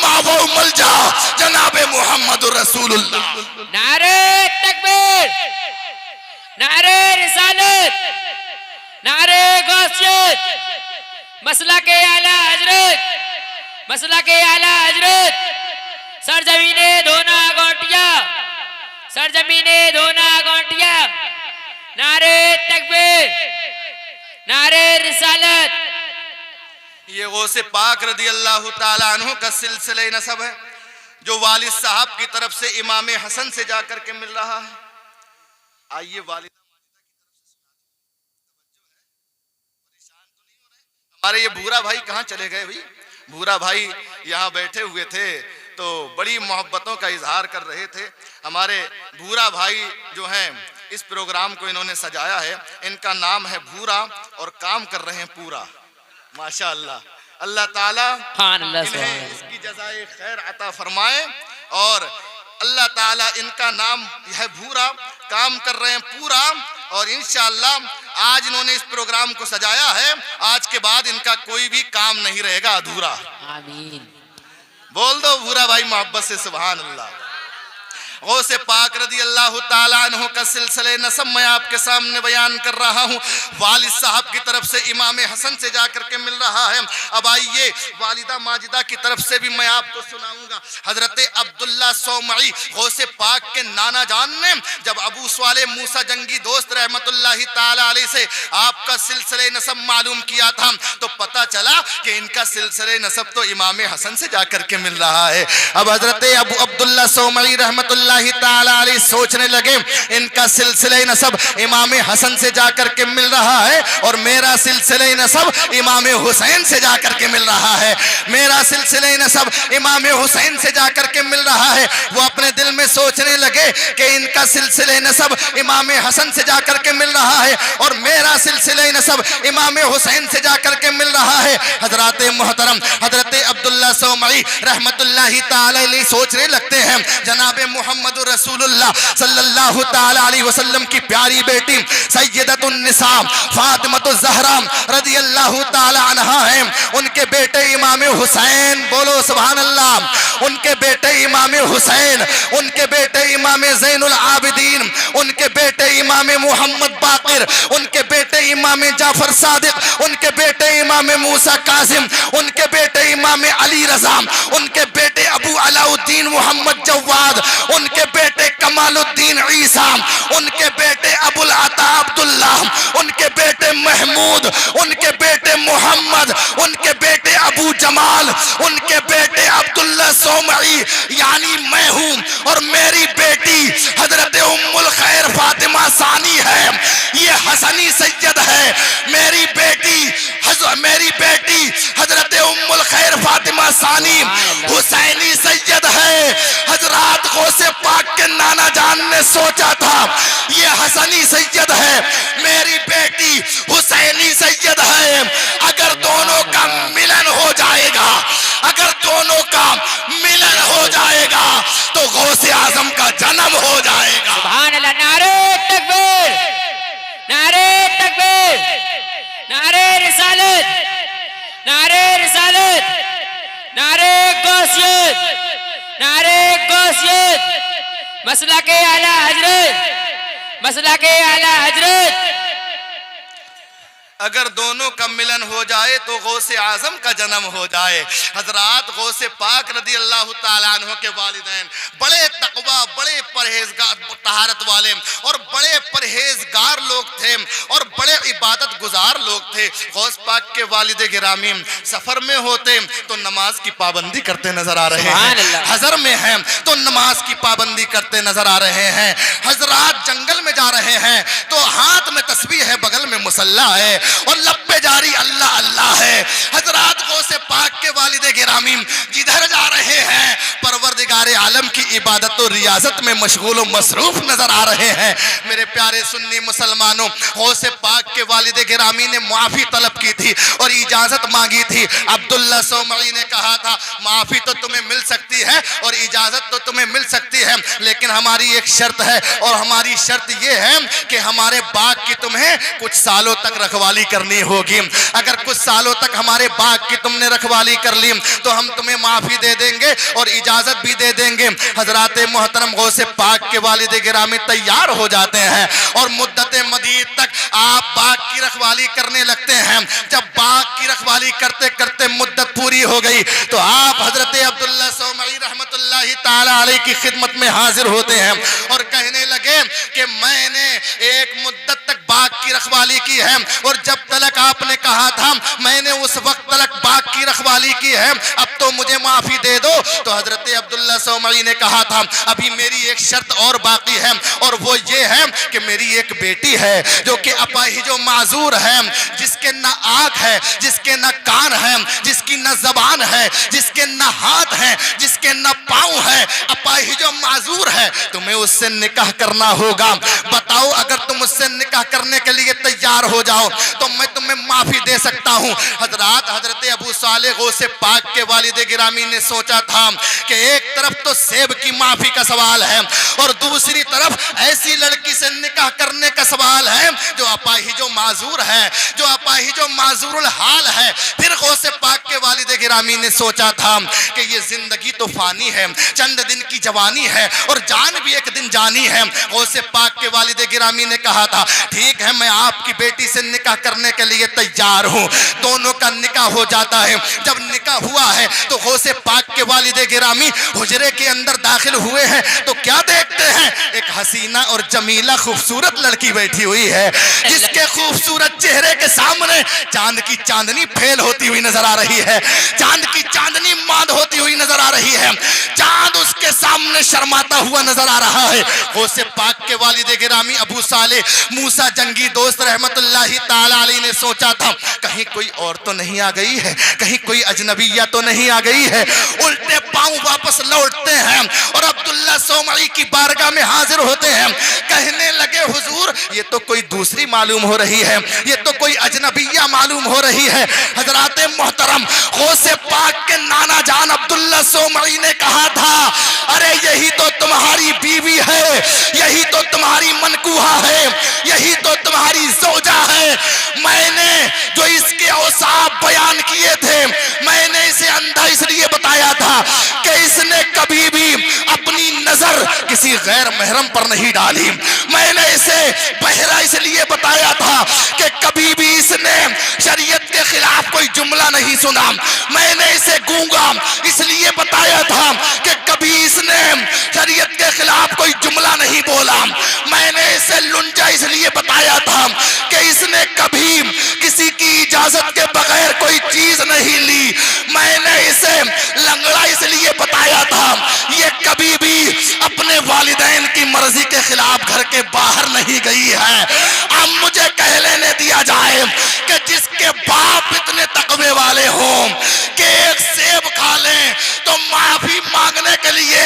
ماوا و ملجا جناب محمد رسول اللہ. نعرہ تکبیر, نعرہ رسالت, نعرہ غوثیت, مسلک اعلیٰ حضرت, مسلک اعلیٰ حضرت, سرزمین دھونا گونٹیا, سرزمین دھونا گونٹیا. نعرہ تکبیر, نعرہ رسالت. یہ غوث پاک رضی اللہ تعالیٰ عنہ کا سلسلہ نسب ہے جو والد صاحب کی طرف سے امام حسن سے جا کر کے مل رہا ہے. آئیے والد ہمارے یہ بھورا بھائی کہاں چلے گئے بھائی؟ بھورا بھائی یہاں بیٹھے ہوئے تھے تو بڑی محبتوں کا اظہار کر رہے تھے. ہمارے بھورا بھائی جو ہیں اس پروگرام کو انہوں نے سجایا ہے, ان کا نام ہے بھورا اور کام کر رہے ہیں پورا. ماشاءاللہ, اللہ تعالیٰ انہیں اس کی جزائے خیر عطا فرمائے, اور اللہ تعالیٰ ان کا نام ہے بھورا, کام کر رہے ہیں پورا, اور انشاءاللہ آج انہوں نے اس پروگرام کو سجایا ہے, آج کے بعد ان کا کوئی بھی کام نہیں رہے گا ادھورا. آمین. بول دو بھورا بھائی محبت سے سبحان اللہ. غوث پاک رضی اللہ تعالیٰ عنہ کا سلسلہ نسب میں آپ کے سامنے بیان کر رہا ہوں. والد صاحب کی طرف سے امام حسن سے جا کر کے مل رہا ہے. اب آئیے والدہ ماجدہ کی طرف سے بھی میں آپ کو سناؤں گا. حضرت عبداللہ سومعی غوث پاک کے نانا جان نے جب ابو صالح موسیٰ جنگی دوست رحمت اللہ تعالیٰ علیہ سے آپ کا سلسلہ نسب معلوم کیا تھا تو پتا چلا کہ ان کا سلسلہ نسب تو امام حسن سے جا کر کے مل رہا ہے. اب حضرت ابو عبداللہ سومعی رحمت اللہ تعالیٰ علیہ سوچنے لگے ان کا سلسلہ نسب امام حسن سے جا کر کے مل رہا ہے اور میرا سلسلہ نسب امام حسین سے جا کر کے مل رہا ہے, میرا سلسلہ نسب امام حسین سے جا کر کے مل رہا ہے. وہ اپنے دل میں سوچنے لگے کہ ان کا سلسلہ نسب امام حسن سے جا کر کے مل رہا ہے اور میرا سلسلہ نسب امام حسین سے جا کر کے مل رہا ہے. حضرات محترم حضرت عبداللہ سومعی رحمت اللہ تعالی علیہ سوچنے لگتے ہیں جناب محمد رسول اللہ صلی اللہ تعالی علیہ وسلم کی پیاری بیٹی سیدۃ النساء فاطمہ الزہرا رضی اللہ تعالی عنہا ہیں, ان کے بیٹے امام حسین, بولو سبحان اللہ, ان کے بیٹے امام حسین, ان کے بیٹے امام زین العابدین, ان کے بیٹے امام محمد باقر, ان کے بیٹے امام جعفر صادق, ان کے بیٹے امام موسیٰ کاظم, ان کے بیٹے امام علی رضا, ان کے بیٹے ابو علاء الدین محمد جواد, ان کے بیٹے کمال الدین عیسیٰ, ان کے بیٹے ابو العطا عبداللہ, ان کے بیٹے محمود, ان کے بیٹے محمد, ان کے بیٹے ابو جمال, ان کے بیٹے عبداللہ سومعی یعنی میں ہوں, اور میری بیٹی حضرت ام الخیر فاطمہ ثانی ہے, یہ حسنی سید ہے. میری بیٹی حضرت ام الخیر فاطمہ ثانی حسینی سید ہے. حضرات غوث پاک کے نانا جان نے سوچا تھا یہ حسنی سید ہے, میری بیٹی حسینی سید ہے. اگر دونوں کا ملن ہو جائے گا, اگر دونوں کا ملن ہو جائے گا تو غوث اعظم کا جنم ہو جائے گا. سبحان اللہ. نعرہ تکبیر, نعرہ تکبیر, نعرہ رسالت, نعرہ رسالت, نعرہ غوثیت, نعرہ غوثیت, مسلک اعلیٰ حضرت, مسلک اعلیٰ حضرت. اگر دونوں کا ملن ہو جائے تو غوث اعظم کا جنم ہو جائے۔ حضرات غوث پاک رضی اللہ تعالیٰ عنہ کے والدین بڑے تقوی، بڑے پرہیزگار، طہارت والے اور بڑے پرہیزگار لوگ تھے اور بڑے عبادت گزار لوگ تھے۔ غوث پاک کے والد گرامی سفر میں ہوتے تو نماز کی پابندی کرتے نظر آ رہے ہیں، حضر میں ہیں تو نماز کی پابندی کرتے نظر آ رہے ہیں۔ حضرات جنگل میں جا رہے ہیں تو ہاتھ میں تسبیح ہے، بغل میں مصلی ہے اور لب پہ جاری اللہ اللہ ہے۔ حضرات غوث پاک کے والد گرامی جدھر جا رہے ہیں پروردگار عالم کی عبادت و ریاضت میں مشغول و مصروف نظر آ رہے ہیں۔ میرے پیارے سنی مسلمانوں، غوث پاک کے والد گرامی نے معافی طلب کی تھی اور اجازت مانگی تھی۔ عبداللہ سومعی نے کہا تھا معافی تو تمہیں مل سکتی ہے اور اجازت تو تمہیں مل سکتی ہے، لیکن ہماری ایک شرط ہے اور ہماری شرط یہ ہے کہ ہمارے باغ کی تمہیں کچھ سالوں تک رکھوالی کرنی ہوگی۔ اگر کچھ سالوں تک ہمارے باغ کی تم نے رکھوالی کر لی تو ہم تمہیں معافی دے دیں گے اور اجازت بھی دے دیں گے۔ حضرات محترم غوث پاک کے والد گرامی تیار ہو جاتے ہیں اور مدت مدید تک آپ باغ کی رکھوالی کرنے لگتے ہیں۔ جب باغ کی رکھوالی کرتے کرتے مدت پوری ہو گئی تو آپ حضرت عبداللہ سومعی رحمت اللہ تعالی علیہ کی خدمت میں حاضر ہوتے ہیں اور کہنے لگے کہ میں نے ایک مدت تک باغ کی رکھوالی کی ہے اور جب تلک آپ نے کہا تھا میں نے اس وقت تلک باغ کی رکھوالی کی ہے، اب تو مجھے معافی دے دو۔ تو حضرت عبداللہ سومعی نے کہا تھا ابھی میری ایک شرط اور باقی ہے اور وہ یہ ہے کہ میری ایک بیٹی ہے جو کہ اپاہج و معذور ہے، جس کے نہ آنکھ ہے، جس کے نہ کان ہے، جس کی نہ زبان ہے، جس کے نہ ہاتھ ہیں، جس کے نہ پاؤں ہے، اپاہج و معذور ہے، تمہیں اس سے نکاح کرنا ہوگا۔ بتاؤ اگر تم اس سے نکاح کرنے کے لیے تیار ہو جاؤ تو میں تمہیں معافی دے سکتا ہوں۔ حضرات حضرت ابو صالح غوث پاک کے والد گرامی نے سوچا تھا کہ ایک طرف تو سیب کی معافی کا سوال ہے اور دوسری طرف ایسی لڑکی سے نکاح کرنے کا سوال ہے جو اپاہج و معذور ہے، جو اپاہج و معذور الحال ہے۔ پھر غوث پاک کے والد گرامی نے سوچا تھا کہ یہ زندگی تو فانی ہے، چند دن کی جوانی ہے اور جان بھی ایک دن جانی ہے۔ غوث پاک کے والد گرامی نے کہا تھا ٹھیک ہے میں آپ کی بیٹی سے نکاح کرنے کے لیے تیار ہوں۔ دونوں کا نکاح ہو جاتا ہے۔ جب نکاح ہوا ہے تو غوث پاک کے والد گرامی حجرے کے اندر داخل ہوئے ہیں تو کیا دیکھتے ہیں؟ ایک حسینہ اور جمیلہ خوبصورت لڑکی بیٹھی ہوئی ہے جس کے خوبصورت چہرے کے سامنے چاند کی چاندنی پھیل ہوتی ہوئی نظر آ رہی ہے، چاند کی چاندنی ماند ہوتی ہوئی نظر آ رہی ہے، چاند اس کے سامنے شرماتا ہوا نظر آ رہا ہے۔ غوث پاک کے والد گرامی ابو صالح موسیٰ جنگی دوست رحمت اللہ تعالی علیہ نے سوچا تھا کہیں کوئی اور تو نہیں آ گئی ہے، کہیں کوئی اجنبیہ تو نہیں آ گئی ہے۔ الٹے پاؤں واپس لوٹتے ہیں اور عبداللہ سومعی کی بارگاہ میں حاضر ہوتے ہیں، کہنے لگے حضور یہ تو کوئی دوسری معلوم ہو رہی ہے، یہ تو کوئی اجنبیہ معلوم ہو رہی ہے۔ حضرات محترم غوث پاک کے نانا جان عبداللہ سومعی نے کہا تھا ارے یہی تو تمہاری بیوی ہے، یہی تو تمہاری منکوہہ ہے، یہی تو تمہاری زوجہ ہے۔ میں نے جو اس کے اوصاف بیان کیے تھے میں نے اسے اندھا اس لیے بتایا تھا کہ اس نے کبھی بھی اپنی نظر کسی غیر محرم پر نہیں ڈالی۔ میں نے اسے بہرا اس لیے بتایا تھا کہ کبھی بھی اس نے شریعت کے خلاف کوئی جملہ نہیں سنا۔ میں نے اسے گونگا اس لیے بتایا تھا کہ کبھی اس نے شریعت کے خلاف کوئی جملہ نہیں بولا۔ میں نے اسے لنجا اس لیے بتایا تھا کہ اس نے کبھی کسی کی اجازت کے بغیر کوئی چیز نہیں لی۔ میں نے اسے لنگڑا اس لیے بتایا تھا یہ کبھی بھی اپنے والدین کی مرضی کے خلاف گھر کے باہر نہیں گئی ہے۔ اب مجھے کہہ لینے دیا جائے کہ جس کے باپ اتنے تقوی والے ہوں کہ ایک سیب کھا لیں تو معافی مانگنے کے لیے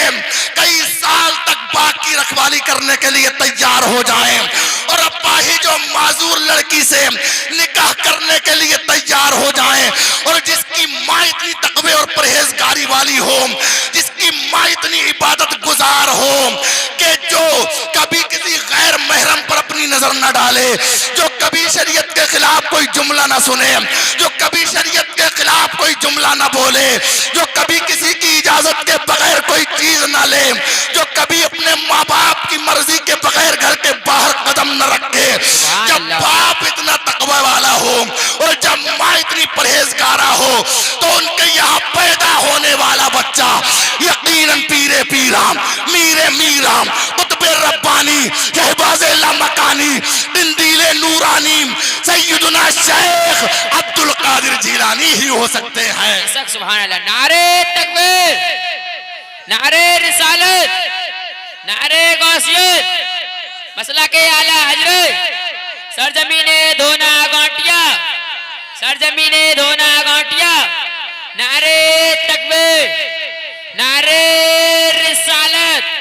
کئی سال تک باغ کی رکھوالی کرنے کے لیے تیار ہو جائیں اور اپاہج و معذور لڑکی سے نکاح کرنے کے لیے تیار ہو جائیں اور جس کی ماں اتنی تقوی اور پرہیزگاری والی ہو، جس کی ماں اتنی عبادت گزار ہو کہ جو کبھی کسی غیر محرم پر اپنی نظر نہ ڈالے، جو کبھی شریعت کے خلاف کوئی جملہ نہ سنے، جو کبھی شریعت کے خلاف کوئی جملہ نہ بولے، جو کبھی کسی کی اجازت کے بغیر کوئی چیز نہ لے، جو کبھی اپنے ماں باپ کی مرضی کے بغیر گھر کے باہر قدم نہ رکھے۔ جب باپ اتنا تقوی والا ہو، جب ماں اتنی پرہیزگارہ ہو تو ان کے یہاں پیدا ہونے والا بچہ یقیناً پیرے پیرام، میرے میرام، قطب ربانی، شہباز لامکانی، قندیل نورانی، سیدنا شیخ عبد القادر جیلانی ہی ہو سکتے ہیں۔ سبحان اللہ، نعرہ تکبیر، نعرہ رسالت، نعرہ غوثیت، مسلک اعلیٰ حضرت، سرزمین دھونا گانٹیا، سرزمین دھونا گانٹیا، نعرہ تکبیر، نعرہ رسالت۔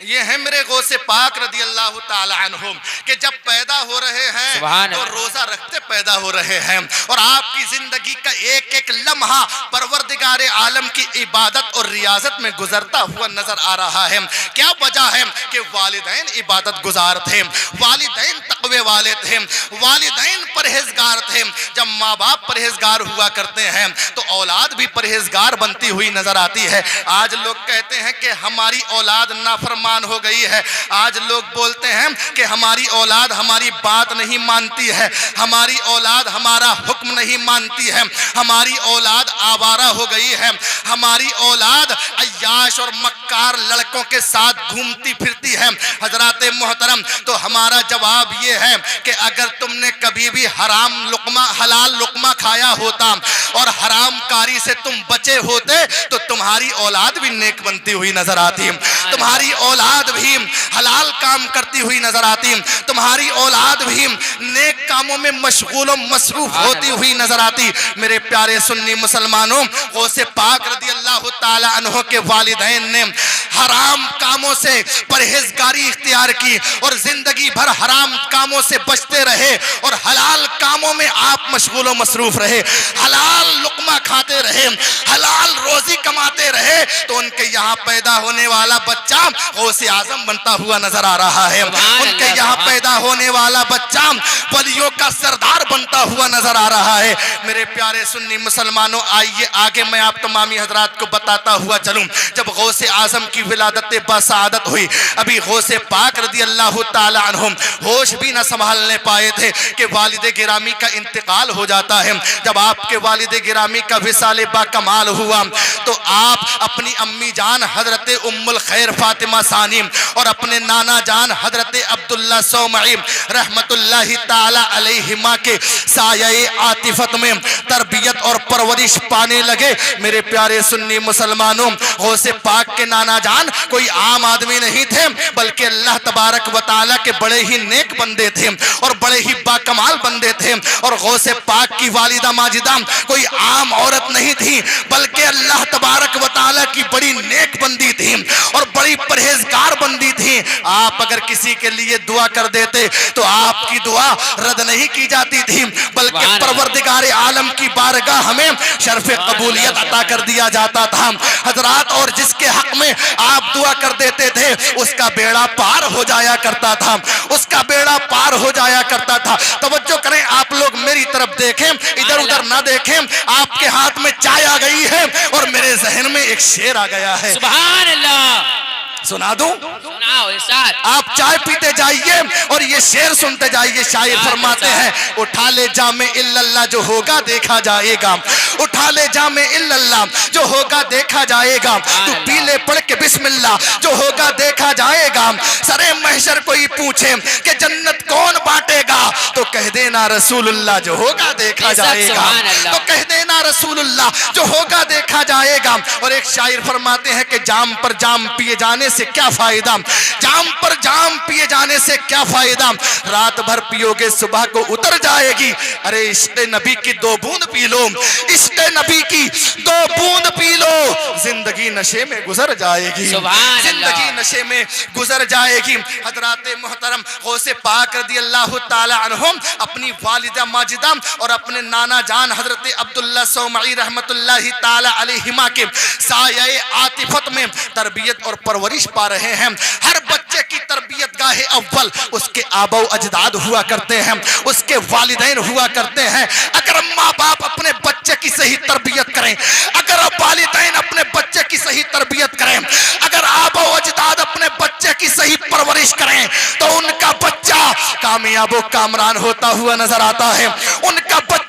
یہ ہے میرے غوث پاک رضی اللہ تعالی عنہم کہ جب پیدا ہو رہے ہیں تو روزہ رکھتے پیدا ہو رہے ہیں، اور آپ کی زندگی کا ایک ایک لمحہ پروردگار عالم کی عبادت اور ریاضت میں گزرتا ہوا نظر آ رہا ہے۔ کیا وجہ ہے کہ والدین عبادت گزار تھے، والدین تقوی والے تھے، والدین پرہیزگار تھے۔ جب ماں باپ پرہیزگار ہوا کرتے ہیں تو اولاد بھی پرہیزگار بنتی ہوئی نظر آتی ہے۔ آج لوگ کہتے ہیں کہ ہماری اولاد نافرمان ہو گئی ہے، آج لوگ بولتے ہیں کہ ہماری اولاد ہماری بات نہیں مانتی ہے، ہماری اولاد ہمارا حکم نہیں مانتی ہے، ہماری اولاد آوارہ ہو گئی ہے، ہماری اولاد عیاش اور مکار لڑکوں کے ساتھ گھومتی پھرتی ہے۔ حضرات محترم، تو ہمارا جواب یہ ہے کہ اگر تم نے کبھی بھی حرام لقمہ حلال لقمہ کھایا ہوتا اور حرام کاری سے تم بچے ہوتے تو تمہاری اولاد بھی نیک بنتی ہوئی نظر آتی، تمہاری اولاد بھی حلال کام کرتی ہوئی نظر آتی، تمہاری اولاد بھی نیک کاموں میں مشغول و مصروف ہوتی ہوئی نظر آتی۔ میرے پیارے سنی مسلمانوں، غوث پاک رضی اللہ تعالی عنہ کے والدین نے حرام کاموں سے پرہیزگاری اختیار کی اور زندگی بھر حرام کاموں سے بچتے رہے اور حلال کاموں میں آپ مشغول و مصروف رہے، حلال لقمہ کھاتے رہے، حلال روزی کماتے رہے، تو ان کے یہاں پیدا ہونے والا بچہ غوث اعظم بنتا ہوا نظر آ رہا ہے، ان کے یہاں پیدا ہونے والا بچہ ولیوں کا سردار بنتا ہوا نظر آ رہا ہے۔ میرے پیارے سنی مسلمانوں، آئیے آگے میں آپ تمامی حضرات کو بتاتا ہوا چلوں۔ جب غوث اعظم کی ولادت بسعادت ہوئی، ابھی غوث پاک رضی اللہ تعالی عنہم ہوش بھی نہ سنبھالنے پائے تھے کہ والد گرامی کا انتقال ہو جاتا ہے۔ جب آپ کے والد گرامی کا وصال با کمال ہوا تو آپ اپنی امی جان حضرت ام الخیر فاطمہ ثانی اور اپنے نانا جان حضرت عبداللہ سومعی رحمت اللہ تعالی علیہما کے سایہ عاطفت میں تربیت اور پرورش پانے لگے۔ میرے پیارے سنی مسلمانوں، غوث پاک کے نانا جان کوئی عام آدمی نہیں تھے، بلکہ اللہ تبارک و تعالی کے بڑے ہی نیک بندے تھے اور بڑے ہی باکمال بندے تھے، اور غوث پاک کی والدہ ماجدہ کوئی عام عورت نہیں تھی، بلکہ اللہ تبارک و تعالی کی بڑی نیک بندی تھی اور بڑی پرہیزگار بندی تھی۔ آپ اگر کسی کے لیے دعا کر دیتے تو آپ کی دعا رد نہیں کی جاتی تھی، بلکہ پروردگار عالم کی بارگاہ ہمیں شرف قبولیت عطا کر دیا جاتا تھا حضرات، اور جس کے حق میں آپ دعا کر دیتے تھے اس کا بیڑا پار ہو جایا کرتا تھا، اس کا بیڑا پار ہو جایا کرتا تھا۔ توجہ کریں، آپ لوگ میری طرف دیکھیں، ادھر ادھر نہ دیکھیں۔ آپ کے ہاتھ میں چائے آ گئی ہے اور میرے ذہن میں ایک شعر آ گیا ہے، سبحان اللہ، سنا دوں؟ سناؤ ارشاد۔ آپ چائے پیتے جائیے اور یہ شعر سنتے جائیے۔ شاعر فرماتے ہیں، اٹھا لے جام الا اللہ جو ہوگا دیکھا جائے گا، اٹھا لے جام الا اللہ جو ہوگا دیکھا جائے گا، تو پی لے پڑھ کے بسم اللہ جو ہوگا دیکھا جائے گا۔ سرے محشر کوئی پوچھے کہ جنت کون بانٹے گا، تو کہہ دینا رسول اللہ جو ہوگا دیکھا جائے گا، تو کہہ دینا رسول اللہ جو ہوگا دیکھا جائے گا۔ اور ایک شاعر فرماتے ہیں کہ جام پر جام پیے جانے سے کیا فائدہ، جام پر جام پیے جانے سے کیا فائدہ، رات بھر پیو گے صبح کو اتر جائے گی۔ ارے عشق نبی کی 2 بوند پی لو، عشق نبی کی 2 بوند پی لو، زندگی نشے میں گزر جائے گی، زندگی نشے میں گزر جائے گی۔ حضرات محترم، غوث پاک رضی اللہ تعالی عنہم اپنی والدہ ماجدہ اور اپنے نانا جان حضرت عبداللہ سومعی رحمت اللہ تعالی علیہما کے سایہ عاطفت میں تربیت اور پرورش پا رہے ہیں۔ ہر بچے کی تربیت گاہ اول اس کے آبا و اجداد ہوا کرتے ہیں، اس کے والدین ہوا کرتے ہیں۔ اگر ماں باپ اپنے بچے کی صحیح تربیت کریں، اگر والدین اپنے بچے کی صحیح تربیت کریں، اگر آبا و اجداد اپنے بچے کی صحیح پرورش کریں، تو ان کا بچہ کامیاب و کامران ہوتا ہوا نظر آتا ہے، ان کا بچہ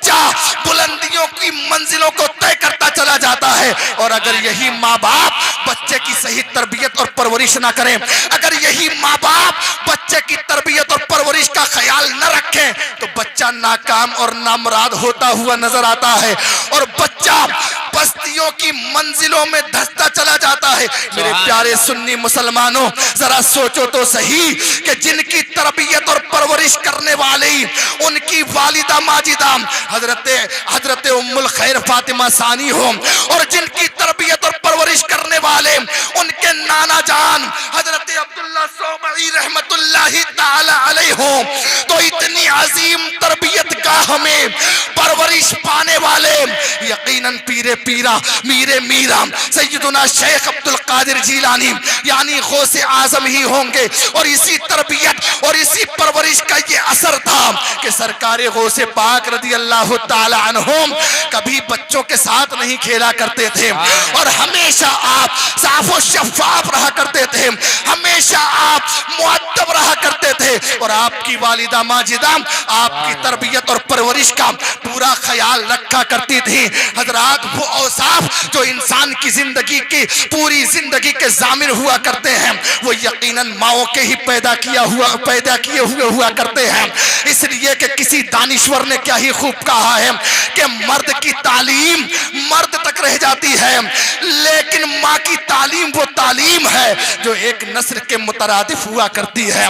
بلندیوں کی منزلوں کو طے کرتا چلا جاتا ہے۔ اور اگر یہی ماں باپ بچے کی صحیح تربیت اور پرورش نہ کریں، اگر یہی ماں باپ بچے کی تربیت اور پرورش کا خیال نہ رکھیں، تو بچہ ناکام اور نامراد ہوتا ہوا نظر آتا ہے، اور بچہ پستیوں کی منزلوں میں دھستا چلا جاتا ہے۔ میرے پیارے سنی مسلمانوں، ذرا سوچو تو صحیح کہ جن کی تربیت اور پرورش کرنے والی ان کی والدہ ماجدہ حضرت ام الخیر فاطمہ ثانی ہو، اور جن کی تربیت اور پرورش کرنے والے ان کے نانا جان حضرت عبداللہ صومعی رحمت اللہ تعالی علیہ ہوں، تو اتنی عظیم تربیت گاہ میں پرورش پانے والے یقیناً میر میرا سیدنا شیخ عبد القادر جیلانی یعنی غوث اعظم ہی ہوں گے۔ اور اسی تربیت اور اسی پرورش کا یہ اثر تھا کہ سرکار غوث پاک رضی اللہ تعالی عنہم کبھی بچوں کے ساتھ نہیں کھیلا کرتے تھے، اور ہمیشہ آپ صاف و شفاف رہا کرتے تھے، ہمیشہ آپ مؤدب رہا کرتے تھے، اور آپ کی والدہ ماجدہ آپ کی تربیت اور پرورش کا پورا خیال رکھا کرتی تھی۔ حضرات، وہ اوصاف جو انسان کی زندگی کی پوری زندگی کے ضامن ہوا کرتے ہیں، وہ یقیناً ماؤں کے ہی پیدا کیے ہوئے ہوا کرتے ہیں۔ اس لیے کہ کسی دانشور نے کیا ہی خوب کہا ہے کہ مرد کی تعلیم مرد تک رہ جاتی ہے، لیکن ماں کی تعلیم وہ تعلیم ہے جو ایک نسل کے مترادف ہوا کرتی ہے۔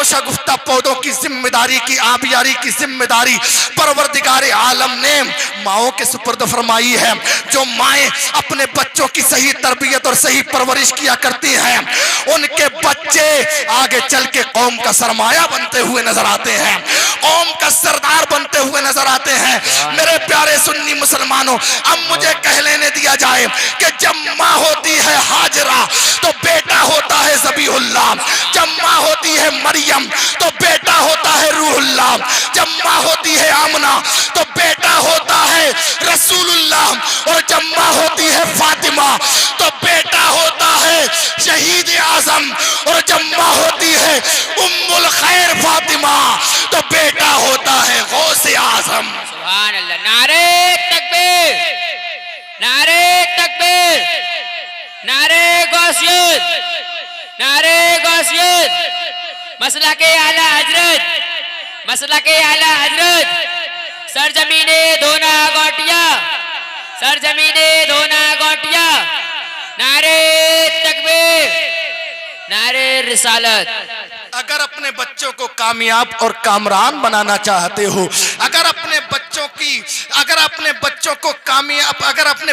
شگفتہ پودوں کی ذمہ داری کی آبیاری کی ذمہ داری پروردگار عالم نے ماؤں کے سپرد فرمائی ہے۔ جو مائیں اپنے بچوں کی صحیح تربیت اور صحیح پرورش کیا کرتی ہیں، ان کے بچے آگے چل کے قوم کا سرمایہ بنتے ہوئے نظر آتے ہیں، قوم کا سردار بنتے ہوئے نظر آتے ہیں۔ میرے پیارے سنی مسلمانوں، اب مجھے کہہ لینے دیا جائے کہ جب ماں ہوتی ہے ہاجرہ تو بیٹا ہوتا ہے ذبیح اللہ، جب ماں ہوتی ہے مریم تو بیٹا ہوتا ہے روح اللہ، جب ماں ہوتی ہے آمنہ تو بیٹا ہوتا ہے رسول اللہ، اور جب ماں ہوتی ہے فاطمہ تو بیٹا ہوتا ہے شہید اعظم، اور جب ماں ہوتی ہے ام الخیر فاطمہ تو بیٹا ہوتا ہے غوث اعظم۔ سبحان اللہ، نعرہ تکبیر، نعرہ تکبیر، نعرہ غوثیت، نعرہ غوثیت، مسلک اعلیٰ حضرت، مسلک اعلیٰ حضرت، سرزمین دھونا گوٹیا، سرزمین دھونا گوٹیا، نعرہ تکبیر، نعرہ رسالت۔ اگر اپنے بچوں کو کامیاب اور کامران بنانا چاہتے ہو، اگر اپنے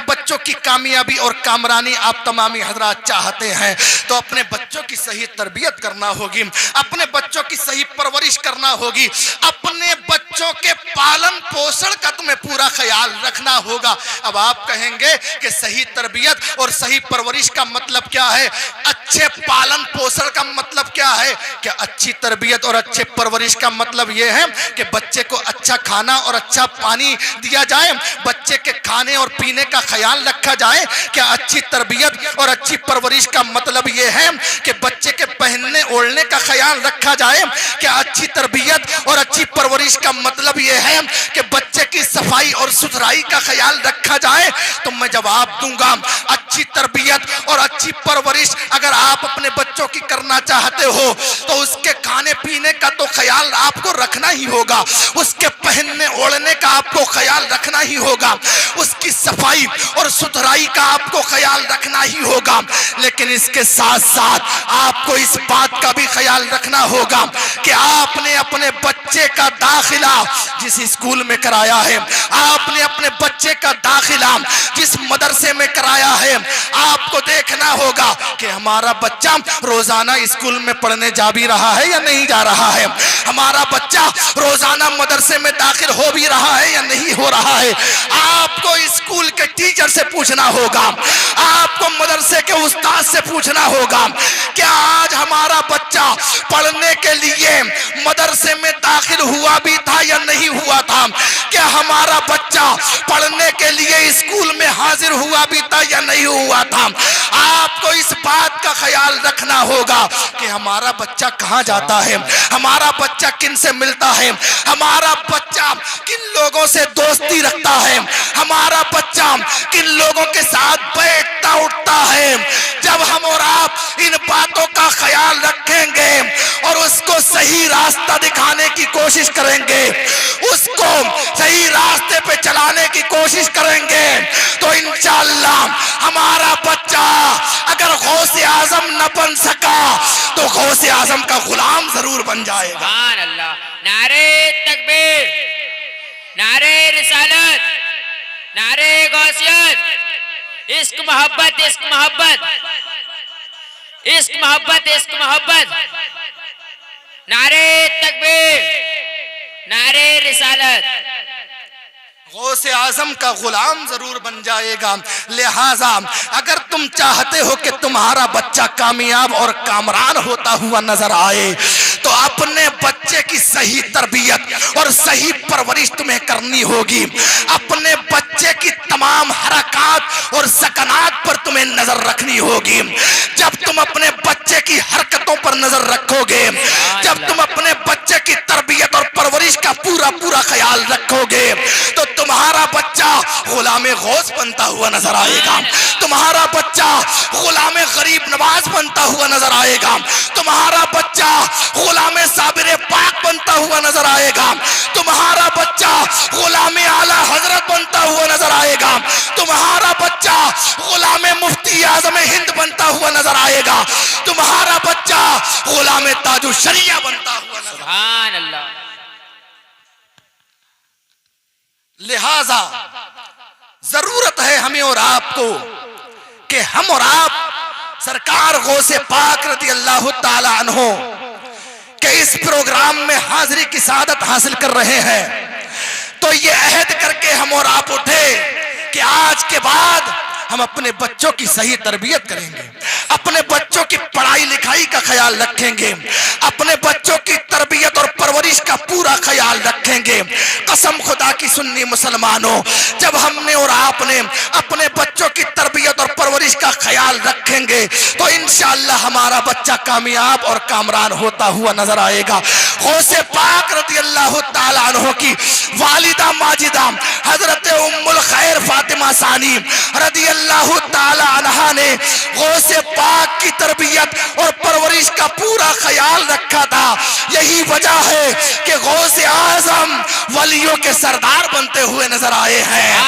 بچوں کی کامیابی اور کامرانی آپ تمامی حضرات چاہتے ہیں، تو اپنے بچوں کی صحیح تربیت کرنا ہوگی، اپنے بچوں کی صحیح پرورش کرنا ہوگی، اپنے بچوں کے پالن پوشن کا تمہیں پورا خیال رکھنا ہوگا۔ اب آپ کہیں گے کہ صحیح تربیت اور صحیح پرورش کا مطلب کیا ہے؟ اچھے پالن پوشن کا مطلب کیا ہے؟ کہ اچھی تربیت اور اچھے پرورش کا مطلب یہ ہے کہ بچے کو اچھا کھانا اور اچھا پانی دیا جائے، بچے کے کھانے اور پینے کا خیال رکھا جائے۔ کیا اچھی تربیت اور اچھی پرورش کا مطلب یہ ہے کہ بچے کے پہننے اوڑھنے کا خیال رکھا جائے؟ کیا اچھی تربیت اور اچھی پرورش کا مطلب یہ ہے کہ بچے کی صفائی اور ستھرائی کا خیال رکھا جائے؟ تو میں جواب دوں گا، اچھی تربیت اور اچھی پرورش اگر آپ اپنے بچوں کی کرنا چاہتے ہو تو اس کے کھانے پینے کا تو خیال آپ کو رکھنا ہی ہوگا، اس کے پہننے اوڑھنے کا آپ کو خیال رکھنا ہی ہوگا، اس کی صفائی اور ستھرائی کا آپ کو خیال رکھنا ہی ہوگا۔ لیکن اس کے ساتھ ساتھ آپ کو اس بات کا بھی خیال رکھنا ہوگا کہ آپ نے اپنے بچے کا داخلہ جس اسکول میں کرایا ہے، آپ نے اپنے بچے کا داخلہ جس مدرسے میں کرایا ہے، آپ کو دیکھنا ہوگا کہ ہمارا بچہ روزانہ اسکول میں پڑھنے جا بھی رہا ہے یا نہیں جا رہا ہے، ہمارا بچہ روزانہ مدرسے میں داخل ہو بھی رہا ہے یا نہیں ہو رہا ہے۔ آپ کو اسکول کے ٹیچر سے پوچھنا ہوگا، آپ کو مدرسے کے استاد سے پوچھنا ہوگا کہ آج ہمارا بچہ پڑھنے کے لیے مدرسے میں داخل ہوا بھی تھا یا نہیں ہوا تھا؟ کیا ہمارا بچہ پڑھنے کے لیے اسکول میں حاضر ہوا بھی تھا یا نہیں ہوا تھا؟ آپ کو اس بات کا خیال رکھنا ہوگا کہ ہمارا بچہ کہاں جاتا ہے، ہمارا بچہ کن سے ملتا ہے، ہمارا بچہ کن لوگوں سے دوستی رکھتا ہے، ہمارا بچہ کن لوگوں کے ساتھ بیٹھتا اٹھتا ہے۔ جب ہم اور آپ ان باتوں کا خیال رکھیں گے اور اس کو صحیح راستہ دکھانے کی کوشش کریں گے، اس کو صحیح راستے پہ چلانے کی کوشش کریں گے، تو انشاءاللہ ہمارا بچہ اگر غوث اعظم نہ بن سکا تو غوث اعظم کا غلام ضرور بن جائے گا۔ سبحان اللہ، نعرہ تکبیر، نعرہ رسالت، نعرہ غوثیت، عشق محبت، عشق محبت، عشق محبت، عشق محبت، نعرہ تکبیر، نعرہ رسالت۔ غوث اعظم کا غلام ضرور بن جائے گا۔ لہٰذا اگر تم چاہتے ہو کہ تمہارا بچہ کامیاب اور کامران ہوتا ہوا نظر آئے تو اپنے بچے کی صحیح تربیت اور صحیح پرورش تمہیں کرنی ہوگی۔ اپنے بچے کی تمام حرکات اور سکنات پر تمہیں نظر رکھنی ہوگی۔ جب تم اپنے بچے کی حرکتوں پر نظر رکھو گے، جب تم اپنے بچے کی تربیت اور پرورش کا پورا خیال رکھو گے تو تمہارا بچہ غلام غوث بنتا ہوا نظر آئے گا، تمہارا بچہ غلام غریب نواز بنتا ہوا نظر آئے گا، تمہارا بچہ غلام صابر پاک بنتا ہوا نظر آئے گا، تمہارا بچہ غلام اعلی حضرت بنتا ہوا نظر آئے گا، تمہارا بچہ غلام مفتی اعظم ہند بنتا ہوا نظر آئے گا، تمہارا بچہ غلام تاج الشریعہ بنتا ہوا نظر آئے گا۔ سبحان اللہ۔ لہذا ضرورت ہے ہمیں اور آپ کو کہ ہم اور آپ سرکار غوث پاک رضی اللہ تعالی عنہ کہ اس پروگرام میں حاضری کی سعادت حاصل کر رہے ہیں تو یہ عہد کر کے ہم اور آپ اٹھے کہ آج کے بعد ہم اپنے بچوں کی صحیح تربیت کریں گے، اپنے بچوں کی پڑھائی لکھائی کا خیال رکھیں گے، اپنے بچوں کی تربیت اور پرورش کا پورا خیال رکھیں گے۔ قسم خدا کی سنی مسلمانوں، جب ہم نے اور آپ نے اپنے بچوں کی تربیت اور پرورش کا خیال رکھیں گے تو انشاءاللہ ہمارا بچہ کامیاب اور کامران ہوتا ہوا نظر آئے گا۔ غوث پاک رضی اللہ تعالی عنہ کی والدہ ماجدہ حضرت ام الخیر فاطمہ ثانی رضی اللہ تعالی عنہ نے غوث پاک کی تربیت اور پرورش کا پورا خیال رکھا تھا۔ یہی وجہ ہے کہ غوث اعظم ولیوں کے سردار بنتے ہوئے نظر آئے ہیں۔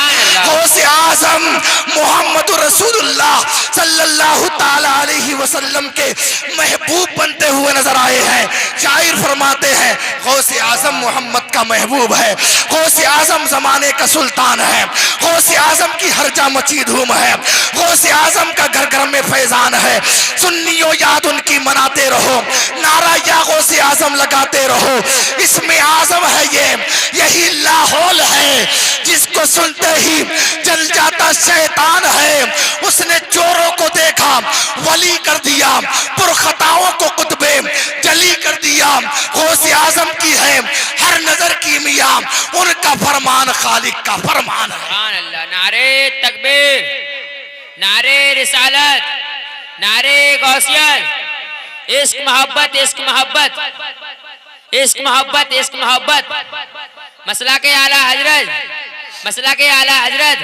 غوث اعظم محمد رسول اللہ صلی اللہ تعالی علیہ وسلم کے محبوب بنتے ہوئے نظر آئے ہیں۔ شاعر فرماتے ہیں غوث اعظم محمد کا محبوب ہے، غوث اعظم زمانے کا سلطان ہے، غوث اعظم کی ہر جا مچی دھوم ہے، غوث اعظم کا گھر گھر میں فیضان ہے۔ سنیوں یاد ان کی مناتے رہو، نعرہ یا غوث اعظم لگاتے رہو۔ اسم اعظم ہے یہ، یہی لاحول ہے جس کو سنتے ہی جل جاتا شیطان ہے۔ اس نے چوروں کو دیکھا ولی کر دیا، پرخطاؤں کو قطبے جلی کر دیا۔ غوث اعظم کی ہے ہر نظر کی میاں، ان کا فرمان خالق کا فرمان ہے۔ سبحان اللہ، نعرہ تکبیر، نعرہ رسالت، نعرہ غوثیت، عشق محبت، عشق محبت، عشق محبت، عشق محبت، مسلک اعلی حضرت، مسلک اعلی حضرت،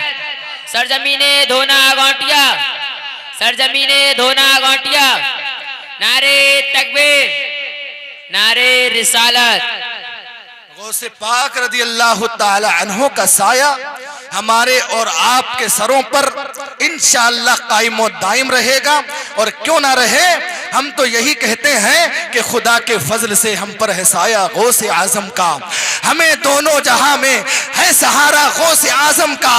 سرزمین دھونا گونٹیا، سرزمین دھونا گونٹیا، نعرہ تکبیر، نعرہ رسالت۔ غوث پاک رضی اللہ تعالی عنہ کا سایہ ہمارے اور آپ کے سروں پر انشاءاللہ قائم و دائم رہے گا، اور کیوں نہ رہے، ہم تو یہی کہتے ہیں کہ خدا کے فضل سے ہم پر ہے سایہ غوث اعظم کا، ہمیں دونوں جہاں میں ہے سہارا غوث اعظم کا۔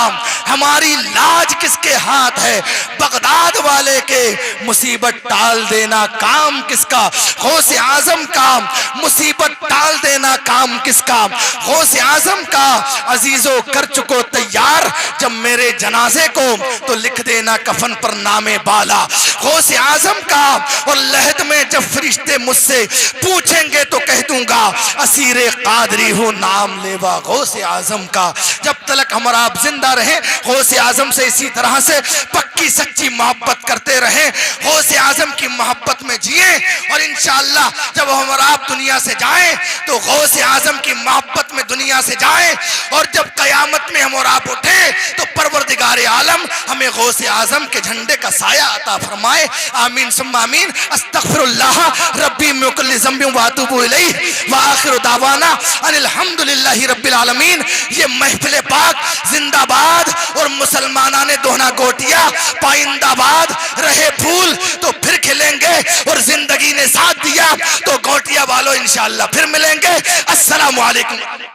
ہماری لاج کس کے ہاتھ ہے؟ بغداد والے کے مصیبت ٹال دینا کام کس کا؟ غوث اعظم کا مصیبت ٹال دینا کام کس کا؟ غوث اعظم کا عزیزو کر چکو تیار جب میرے جنازے کو تو لکھ دینا کفن پر نام بالا۔ غوث اعظم کا اور لحد میں جب فرشتے مجھ سے پوچھیں گے تو کہہ دوں گا اسیر قادری ہوں نام لیوا غوث اعظم کا. جب تلک ہم اور آپ زندہ رہیں غوث اعظم سے اسی طرح سے پکی سچی محبت کرتے رہیں, غوث اعظم کی محبت میں جئیں, اور انشاءاللہ جب ہم اور آپ دنیا سے جائیں تو غوث اعظم کی محبت میں دنیا سے جائیں, اور جب قیامت میں ہم اور آپ اٹھیں تو پروردگار عالم ہمیں غوث اعظم کے جھنڈے کا سایہ عطا فرمائے. آمین ثم آمین. استغفر اللہ ربی من کل ذنب واتوب الیہ وآخر دعوانا ان الحمدللہ رب العالمین. یہ محفل پاک زندہ باد اور مسلمانان دوہنا گوٹیا پائندہ باد. رہے پھول تو پھر کھلیں گے, اور زندگی نے ساتھ دیا تو گوٹیا والوں انشاءاللہ پھر ملیں گے. السلام علیکم.